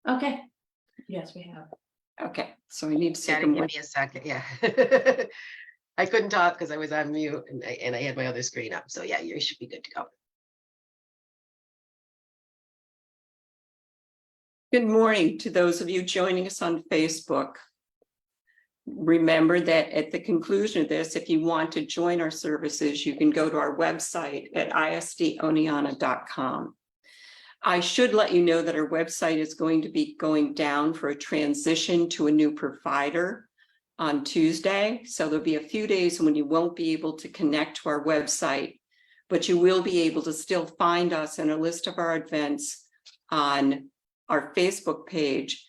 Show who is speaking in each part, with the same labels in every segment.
Speaker 1: Okay. Yes, we have.
Speaker 2: Okay, so I need to take
Speaker 3: Daddy,
Speaker 2: a
Speaker 3: give
Speaker 2: more.
Speaker 3: me a second. Yeah. I couldn't talk because I was on mute and I had my other screen up. So yeah, you should be good to go.
Speaker 2: Good morning to those of you joining us on Facebook. Remember that at the conclusion of this, if you want to join our services, you can go to our website at isdoneonta.com. I should let you know that our website is going to be going down for a transition to a new provider on Tuesday. So there'll be a few days when you won't be able to connect to our website, but you will be able to still find us in a list of our events on our Facebook page,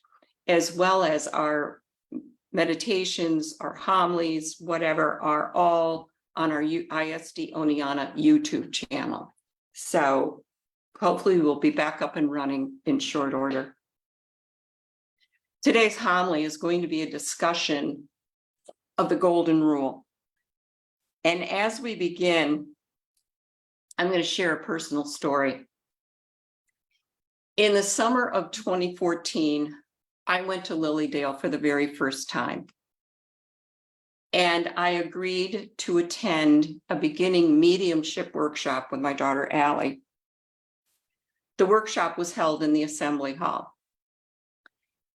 Speaker 2: as well as our meditations, our homilies, whatever, are all on our ISD Oneonta YouTube channel. So hopefully we'll be back up and running in short order. Today's homily is going to be a discussion of the Golden Rule. And as we begin, I'm going to share a personal story. In the summer of 2014, I went to Lilydale for the very first time. And I agreed to attend a beginning mediumship workshop with my daughter, Allie. The workshop was held in the Assembly Hall.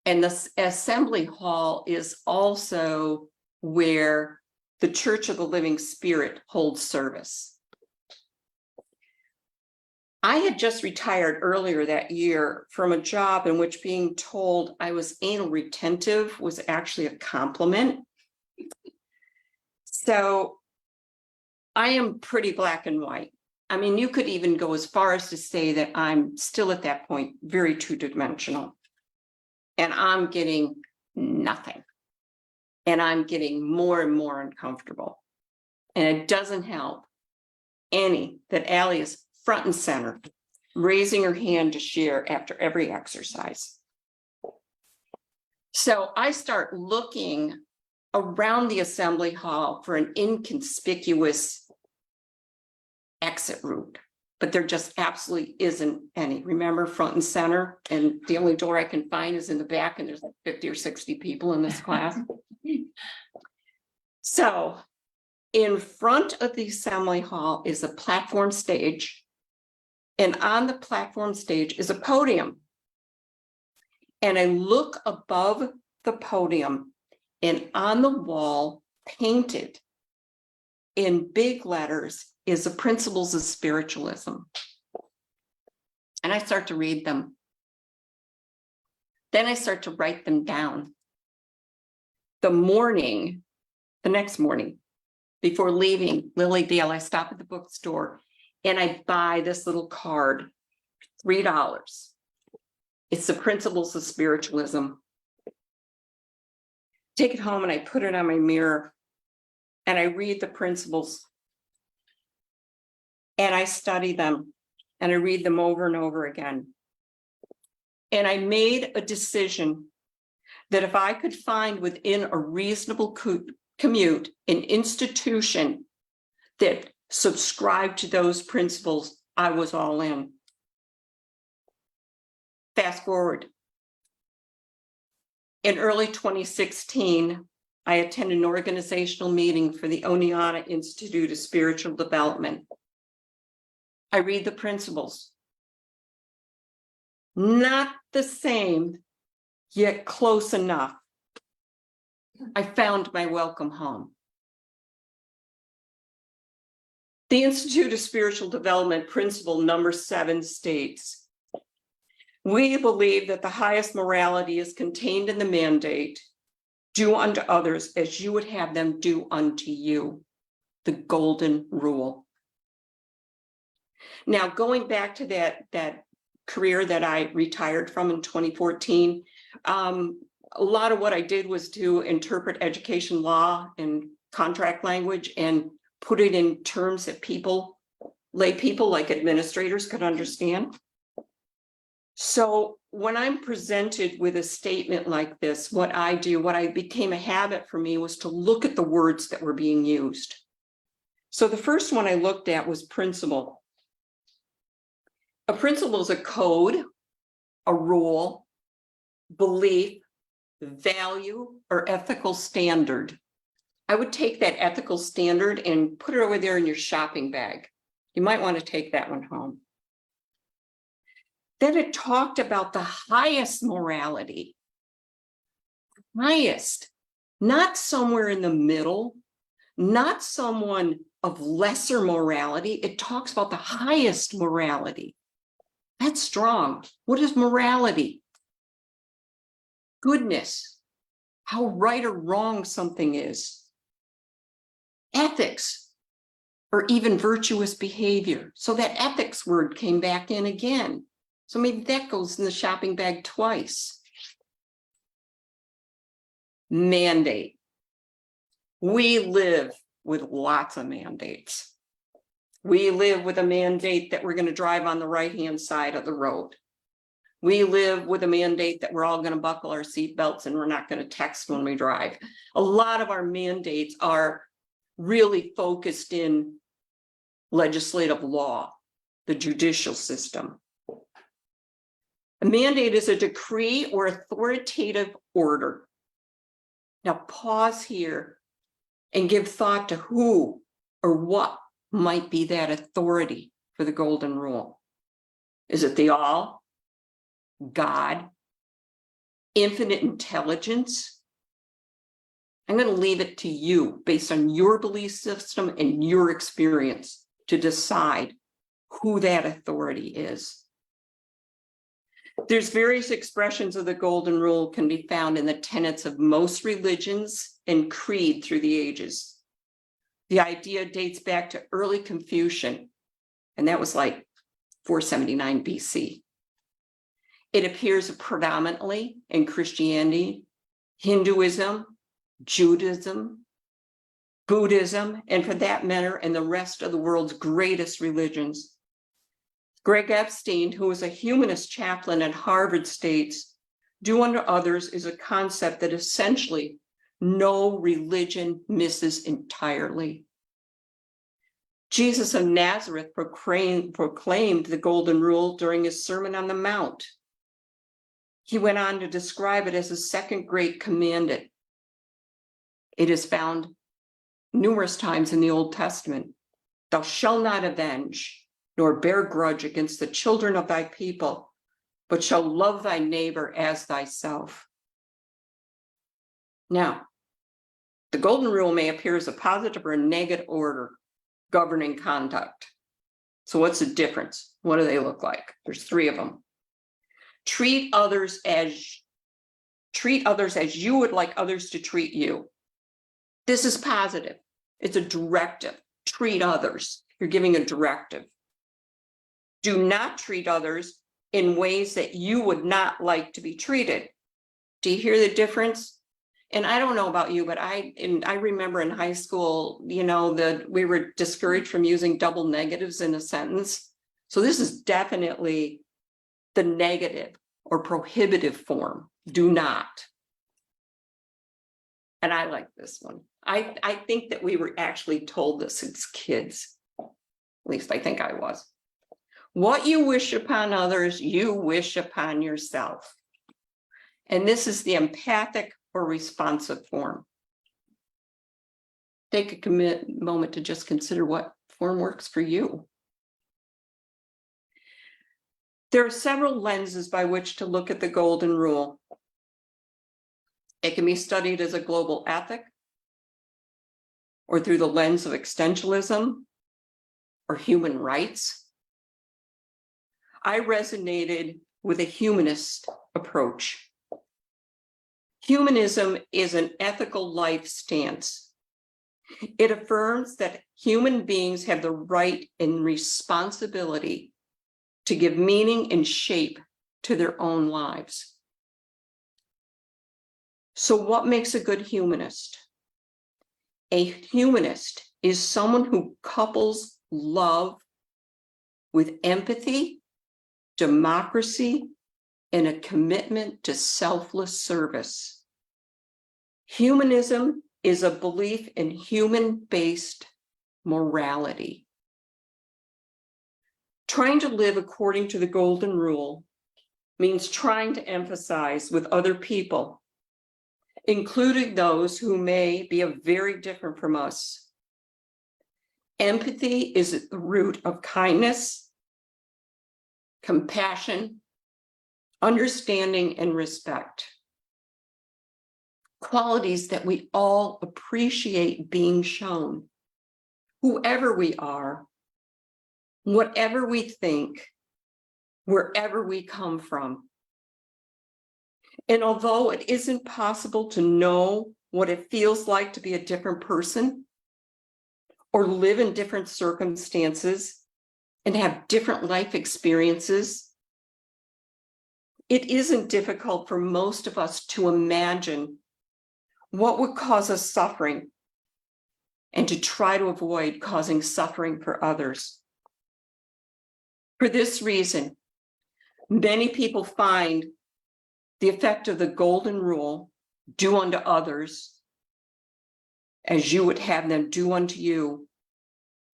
Speaker 2: And the Assembly Hall is also where the Church of the Living Spirit holds service. I had just retired earlier that year from a job in which being told I was anal retentive was actually a compliment. So I am pretty black and white. I mean, you could even go as far as to say that I'm still at that point very two-dimensional. And I'm getting nothing. And I'm getting more and more uncomfortable. And it doesn't help any that Allie is front and center, raising her hand to share after every exercise. So I start looking around the Assembly Hall for an inconspicuous exit route, but there just absolutely isn't any. Remember, front and center, and the only door I can find is in the back, and there's like 50 or 60 people in this class. So in front of the Assembly Hall is a platform stage. And on the platform stage is a podium. And I look above the podium, and on the wall, painted in big letters, is the principles of spiritualism. And I start to read them. Then I start to write them down. The next morning, before leaving Lilydale, I stop at the bookstore and I buy this little card, $3. It's the principles of spiritualism. Take it home and I put it on my mirror and I read the principles and I study them and I read them over and over again. And I made a decision that if I could find within a reasonable commute an institution that subscribed to those principles, I was all in. Fast forward. In early 2016, I attended an organizational meeting for the Oneonta Institute of Spiritual Development. I read the principles. Not the same, yet close enough. I found my welcome home. The Institute of Spiritual Development principle number 7 states, we believe that the highest morality is contained in the mandate, do unto others as you would have them do unto you, the Golden Rule. Now, going back to that career that I retired from in 2014, a lot of what I did was to interpret education law and contract language and put it in terms that lay people like administrators could understand. So when I'm presented with a statement like this, what I became a habit for me was to look at the words that were being used. So the first one I looked at was principle. A principle is a code, a rule, belief, value, or ethical standard. I would take that ethical standard and put it over there in your shopping bag. You might want to take that one home. Then it talked about the highest morality. Highest, not somewhere in the middle, not someone of lesser morality. It talks about the highest morality. That's strong. What is morality? Goodness, how right or wrong something is. Ethics, or even virtuous behavior. So that ethics word came back in again. So maybe that goes in the shopping bag twice. Mandate. We live with lots of mandates. We live with a mandate that we're going to drive on the right-hand side of the road. We live with a mandate that we're all going to buckle our seatbelts and we're not going to text when we drive. A lot of our mandates are really focused in legislative law, the judicial system. A mandate is a decree or authoritative order. Now pause here and give thought to who or what might be that authority for the golden rule. Is it the all? God? Infinite intelligence? I'm going to leave it to you based on your belief system and your experience to decide who that authority is. There's various expressions of the golden rule can be found in the tenets of most religions and creed through the ages. The idea dates back to early Confucian, and that was like 479 BC. It appears predominantly in Christianity, Hinduism, Judaism, Buddhism, and for that matter, in the rest of the world's greatest religions. Greg Epstein, who was a humanist chaplain at Harvard, states, "Do unto others" is a concept that essentially no religion misses entirely. Jesus of Nazareth proclaimed the golden rule during his Sermon on the Mount. He went on to describe it as the second great commandment. It is found numerous times in the Old Testament. Thou shalt not avenge, nor bear grudge against the children of thy people, but shall love thy neighbor as thyself. Now, the golden rule may appear as a positive or a negative order governing conduct. So what's the difference? What do they look like? There's three of them. Treat others as you would like others to treat you. This is positive. It's a directive. Treat others. You're giving a directive. Do not treat others in ways that you would not like to be treated. Do you hear the difference? And I don't know about you, but I remember in high school, we were discouraged from using double negatives in a sentence. So this is definitely the negative or prohibitive form. Do not. And I like this one. I think that we were actually told this as kids. At least I think I was. What you wish upon others, you wish upon yourself. And this is the empathic or responsive form. Take a moment to just consider what form works for you. There are several lenses by which to look at the golden rule. It can be studied as a global ethic, or through the lens of existentialism or human rights. I resonated with a humanist approach. Humanism is an ethical life stance. It affirms that human beings have the right and responsibility to give meaning and shape to their own lives. So what makes a good humanist? A humanist is someone who couples love with empathy, democracy, and a commitment to selfless service. Humanism is a belief in human-based morality. Trying to live according to the golden rule means trying to emphasize with other people, including those who may be very different from us. Empathy is at the root of kindness, compassion, understanding, and respect. Qualities that we all appreciate being shown, whoever we are, whatever we think, wherever we come from. And although it isn't possible to know what it feels like to be a different person or live in different circumstances and have different life experiences, it isn't difficult for most of us to imagine what would cause us suffering and to try to avoid causing suffering for others. For this reason, many people find the effect of the golden rule, do unto others as you would have them do unto you,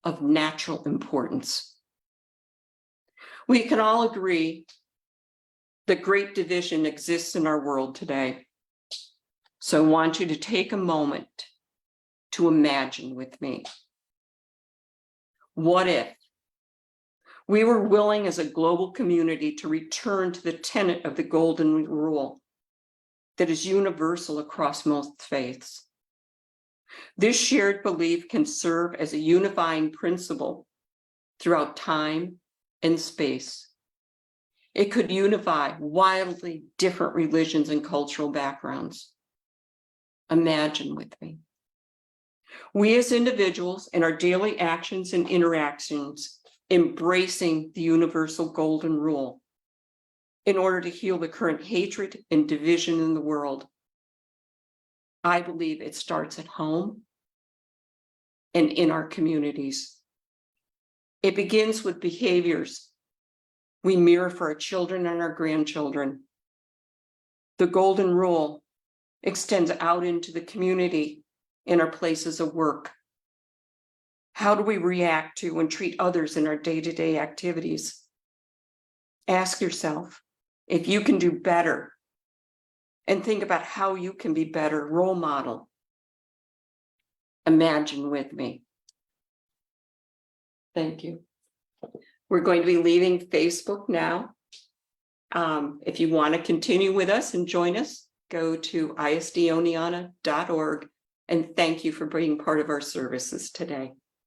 Speaker 2: of natural importance. We can all agree that great division exists in our world today. So I want you to take a moment to imagine with me. What if we were willing as a global community to return to the tenet of the golden rule that is universal across most faiths? This shared belief can serve as a unifying principle throughout time and space. It could unify wildly different religions and cultural backgrounds. Imagine with me. We as individuals in our daily actions and interactions embracing the universal golden rule in order to heal the current hatred and division in the world. I believe it starts at home and in our communities. It begins with behaviors we mirror for our children and our grandchildren. The golden rule extends out into the community in our places of work. How do we react to and treat others in our day-to-day activities? Ask yourself if you can do better and think about how you can be better role model. Imagine with me. Thank you. We're going to be leaving Facebook now. If you want to continue with us and join us, go to isdoneonta.org, and thank you for being part of our services today.